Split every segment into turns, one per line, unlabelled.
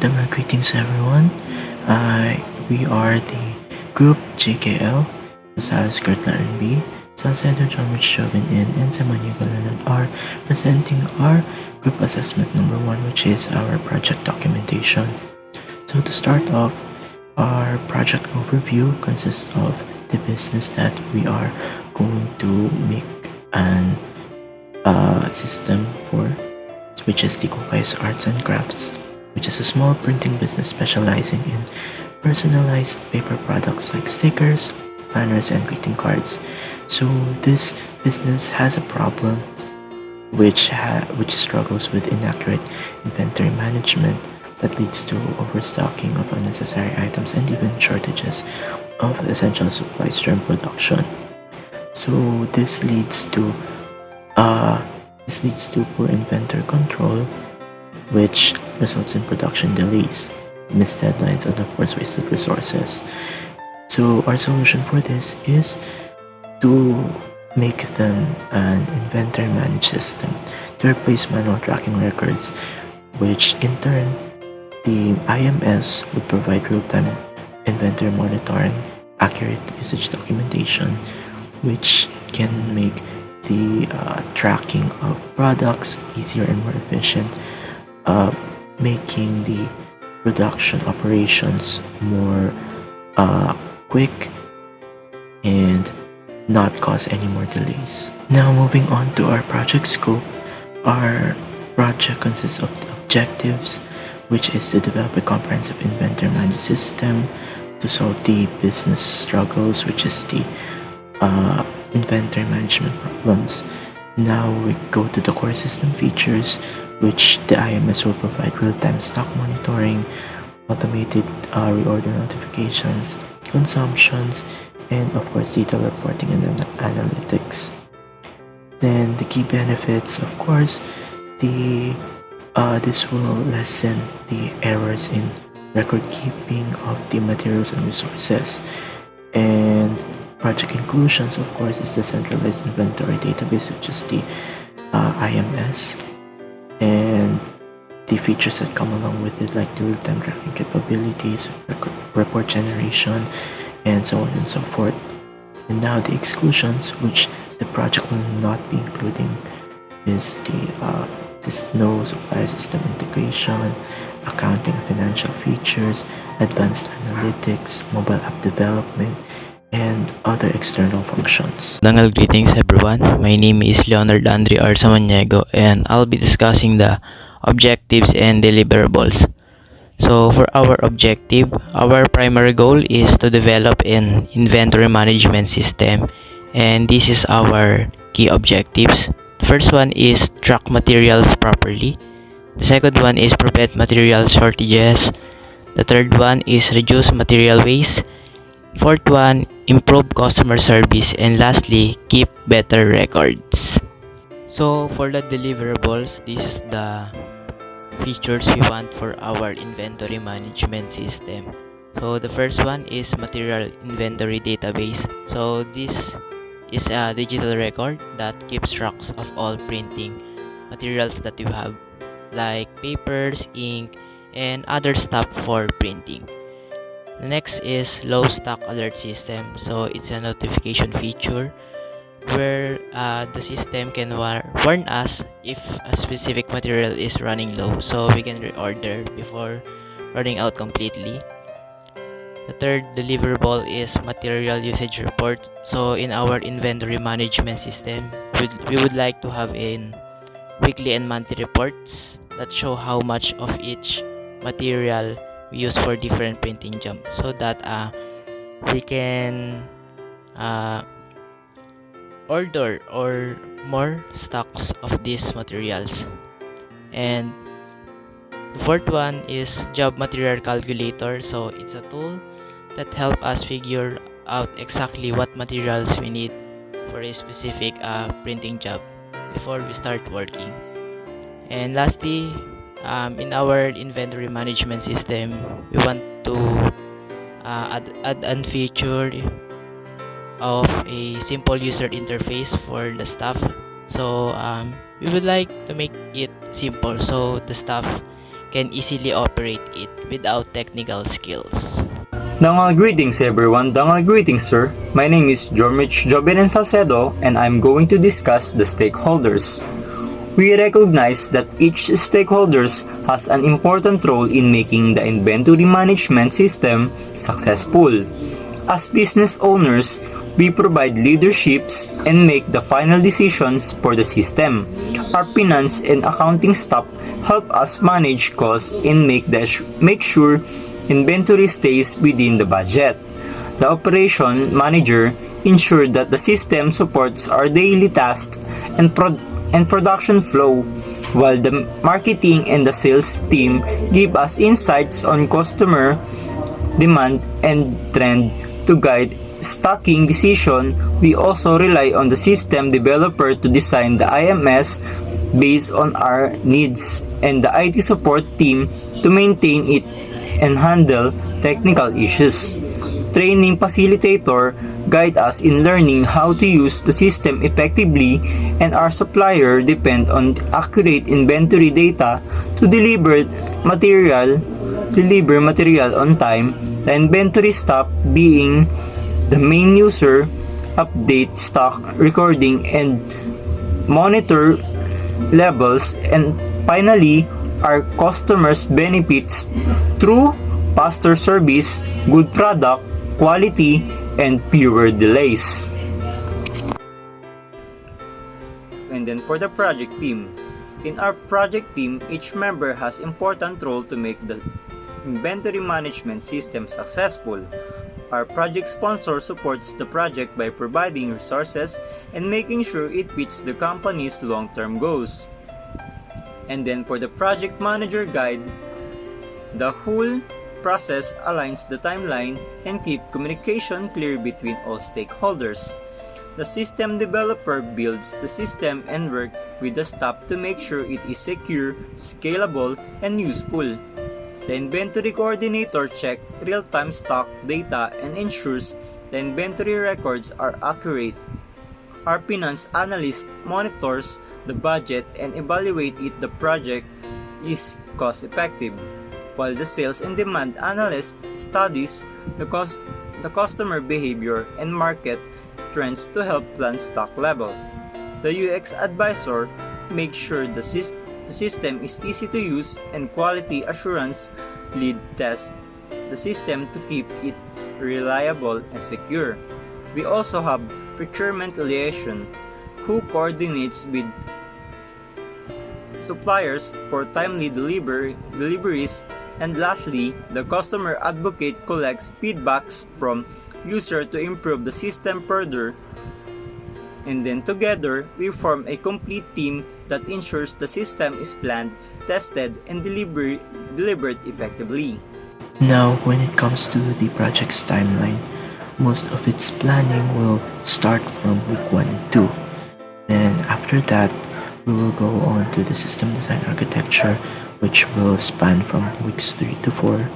Greetings everyone. We are the group JKL, Rosales Kirtla R&B, Salcedo John Chauvin and Samanya Galanad are presenting our group assessment number 1, which is our project documentation. So to start off, our project overview consists of the business that we are going to make an system for, which is the Kukais Arts and Crafts, which is a small printing business specializing in personalized paper products like stickers, banners, and greeting cards. So this business has a problem which struggles with inaccurate inventory management that leads to overstocking of unnecessary items and even shortages of essential supplies during production. So this leads to poor inventory control, which results in production delays, missed deadlines, and of course wasted resources. So our solution for this is to make them an inventory managed system to replace manual tracking records, which in turn the IMS would provide real-time inventory monitoring, accurate usage documentation, which can make the tracking of products easier and more efficient, making the production operations more quick and not cause any more delays. Now moving on to our project scope, our project consists of the objectives, which is to develop a comprehensive inventory management system to solve the business struggles, which is the inventory management problems. Now we go to the core system features, which the IMS will provide real-time stock monitoring, automated reorder notifications, consumptions, and of course detailed reporting and analytics. Then the key benefits, of course, this will lessen the errors in record keeping of the materials and resources. And project inclusions, of course, is the centralized inventory database, which is the IMS, and the features that come along with it, like the real-time tracking capabilities, report generation, and so on and so forth. And now the exclusions, which the project will not be including, is no supplier system integration, accounting and financial features, advanced analytics, mobile app development, and other external functions.
Dangal greetings everyone. My name is Leonard Andre R. Samaniego and I'll be discussing the objectives and deliverables. So for our objective, our primary goal is to develop an inventory management system, and this is our key objectives. The first one is track materials properly. The second one is prevent material shortages. The third one is reduce material waste. Fourth one, improve customer service, and lastly, keep better records. So for the deliverables, this is the features we want for our inventory management system. So the first one is material inventory database. So this is a digital record that keeps tracks of all printing materials that you have, like papers, ink, and other stuff for printing. The next is low stock alert system. So it's a notification feature where the system can warn us if a specific material is running low, so we can reorder before running out completely. The third deliverable is material usage report. So in our inventory management system, we would like to have in weekly and monthly reports that show how much of each material we use for different printing job, so that we can order or more stocks of these materials. And the fourth one is job material calculator. So it's a tool that help us figure out exactly what materials we need for a specific printing job before we start working. And lastly, in our inventory management system, we want to add a feature of a simple user interface for the staff. So we would like to make it simple so the staff can easily operate it without technical skills.
Dangal greetings everyone, Dangal greetings sir. My name is Jormich Jobinen Salcedo and I'm going to discuss the stakeholders. We recognize that each stakeholders has an important role in making the inventory management system successful. As business owners, we provide leaderships and make the final decisions for the system. Our finance and accounting staff help us manage costs and make sure inventory stays within the budget. The operation manager ensures that the system supports our daily tasks and production flow, while the marketing and the sales team give us insights on customer demand and trend to guide stocking decision. We also rely on the system developer to design the IMS based on our needs and the IT support team to maintain it and handle technical issues. Training facilitator guide us in learning how to use the system effectively, and our supplier depend on accurate inventory data to deliver material on time. The inventory staff being the main user update stock recording and monitor levels, and finally our customers benefits through faster service, good product quality, and fewer delays. And then for the project team, in our project team, each member has important role to make the inventory management system successful. Our project sponsor supports the project by providing resources and making sure it fits the company's long-term goals. And then for the project manager guide, the whole process aligns the timeline and keep communication clear between all stakeholders. The system developer builds the system and work with the staff to make sure it is secure, scalable, and useful. The inventory coordinator checks real-time stock data and ensures the inventory records are accurate. Our finance analyst monitors the budget and evaluates if the project is cost-effective, while the sales and demand analyst studies the customer behavior and market trends to help plan stock level. The UX advisor makes sure the system is easy to use, and quality assurance lead test the system to keep it reliable and secure. We also have procurement liaison who coordinates with suppliers for timely deliveries, and lastly, the customer advocate collects feedbacks from users to improve the system further. And then together, we form a complete team that ensures the system is planned, tested, and delivered effectively.
Now, when it comes to the project's timeline, most of its planning will start from week 1 and 2. Then after that, we will go on to the system design architecture, which will span from weeks 3 to 4.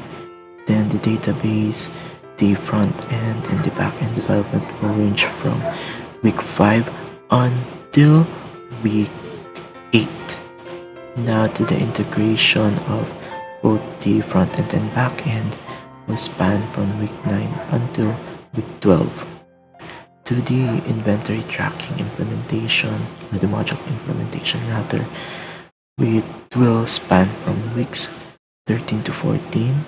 Then the database, the front end, and the back end development will range from week 5 until week 8. Now to the integration of both the front end and back end will span from week 9 until week 12. To the inventory tracking implementation, or the module implementation rather, it will span from weeks 13 to 14,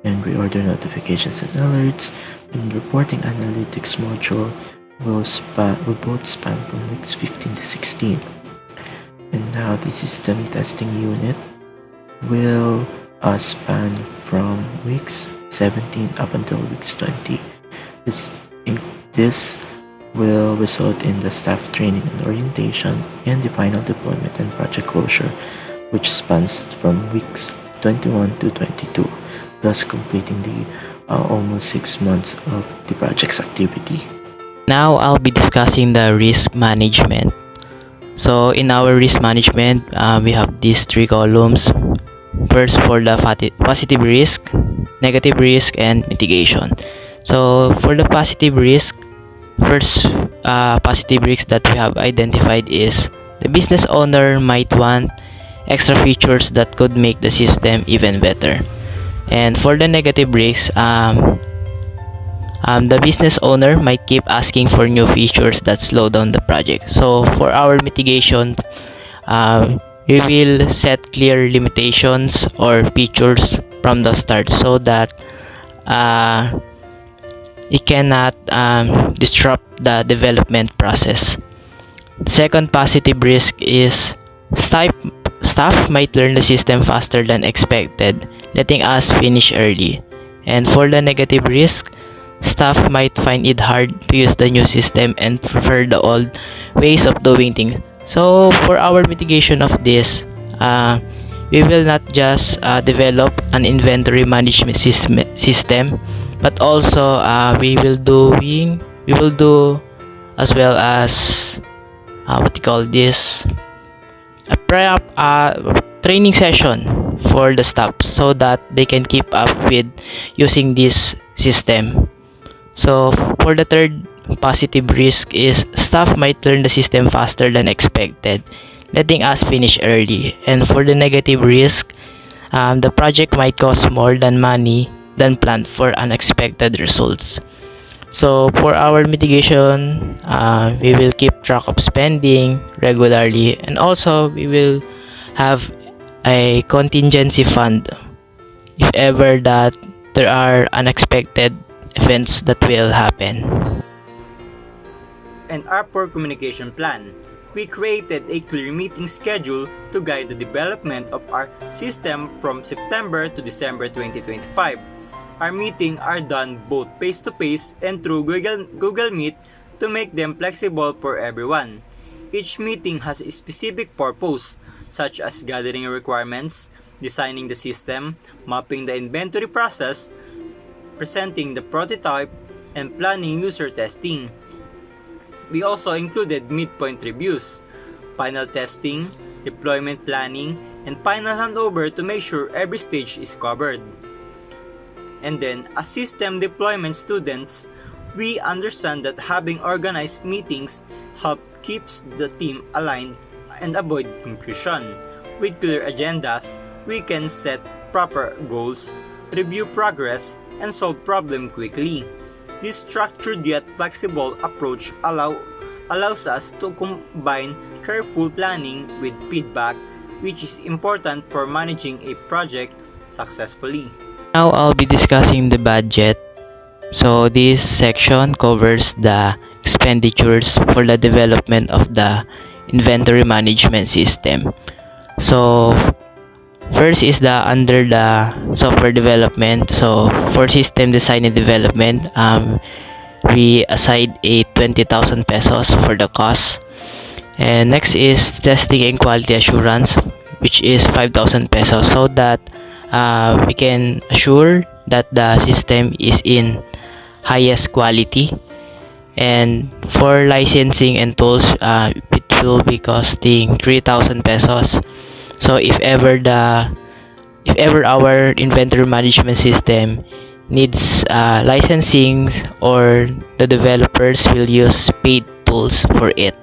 and reorder notifications and alerts and reporting analytics module will both span from weeks 15 to 16. And now the system testing unit will span from weeks 17 up until weeks 20. This will result in the staff training and orientation and the final deployment and project closure, which spans from weeks 21 to 22, thus completing the almost 6 months of the project's activity.
Now I'll be discussing the risk management. So in our risk management, we have these 3 columns. First, for the positive risk, negative risk, and mitigation. So for the positive risk, first positive risk that we have identified is the business owner might want extra features that could make the system even better. And for the negative risks, the business owner might keep asking for new features that slow down the project. So for our mitigation, we will set clear limitations or features from the start so that it cannot disrupt the development process. The second positive risk is staff might learn the system faster than expected, letting us finish early. And for the negative risk, staff might find it hard to use the new system and prefer the old ways of doing things. So for our mitigation of this, we will not just develop an inventory management system, but also we will do as well as what you call this, a training session for the staff so that they can keep up with using this system. So for the third positive risk is staff might learn the system faster than expected, letting us finish early. And for the negative risk, the project might cost more than money than planned for unexpected results. So for our mitigation, we will keep track of spending regularly, and also we will have a contingency fund if ever that there are unexpected events that will happen.
And our poor communication plan. We created a clear meeting schedule to guide the development of our system from September to December 2025. Our meetings are done both face-to-face and through Google Meet to make them flexible for everyone. Each meeting has a specific purpose, such as gathering requirements, designing the system, mapping the inventory process, presenting the prototype, and planning user testing. We also included midpoint reviews, final testing, deployment planning, and final handover to make sure every stage is covered. And then, as system deployment students, we understand that having organized meetings help keeps the team aligned and avoid confusion. With clear agendas, we can set proper goals, review progress, and solve problems quickly. This structured yet flexible approach allows us to combine careful planning with feedback, which is important for managing a project successfully.
Now I'll be discussing the budget. So this section covers the expenditures for the development of the inventory management system. So first is under the software development. So for system design and development, we assigned a 20,000 pesos for the cost. And next is testing and quality assurance, which is 5,000 pesos, so that we can assure that the system is in highest quality. And for licensing and tools, it will be costing 3,000 pesos. So if ever our inventory management system needs licensing, or the developers will use paid tools for it.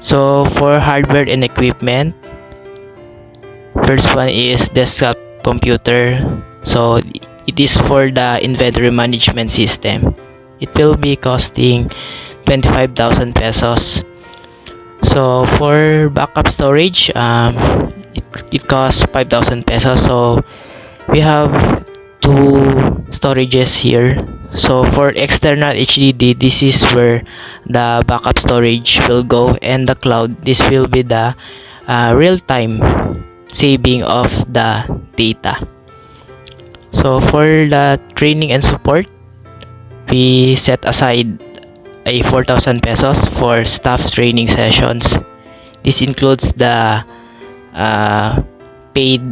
So for hardware and equipment, first one is desktop computer. So it is for the inventory management system. It will be costing 25,000 pesos. So for backup storage, it costs 5,000 pesos. So we have two storages here. So for external HDD, this is where the backup storage will go, and the cloud, this will be the real-time saving of the data. So for the training and support, we set aside a 4,000 pesos for staff training sessions. This includes the paid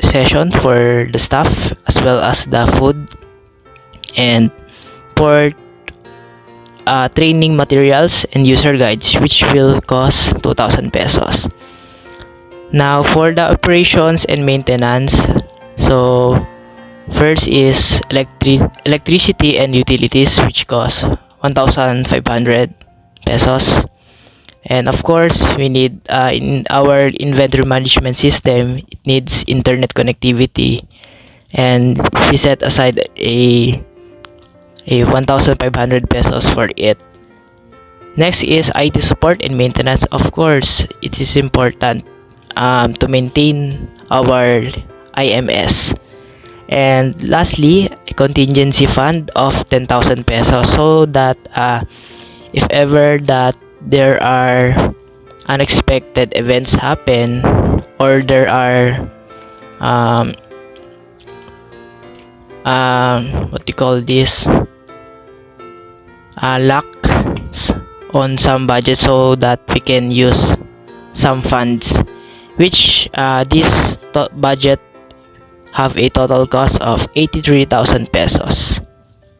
session for the staff as well as the food, and for training materials and user guides, which will cost 2,000 pesos. Now for the operations and maintenance, so first is electricity and utilities, which cost 1,500 pesos. And of course, we need in our inventory management system, it needs internet connectivity. And he set aside a 1,500 pesos for it. Next is IT support and maintenance. Of course, it is important to maintain our IMS. And lastly, a contingency fund of 10,000 pesos, so that if ever that there are unexpected events happen, or there are what do you call this, lacks on some budget, so that we can use some funds, which this budget have a total cost of 83,000 pesos.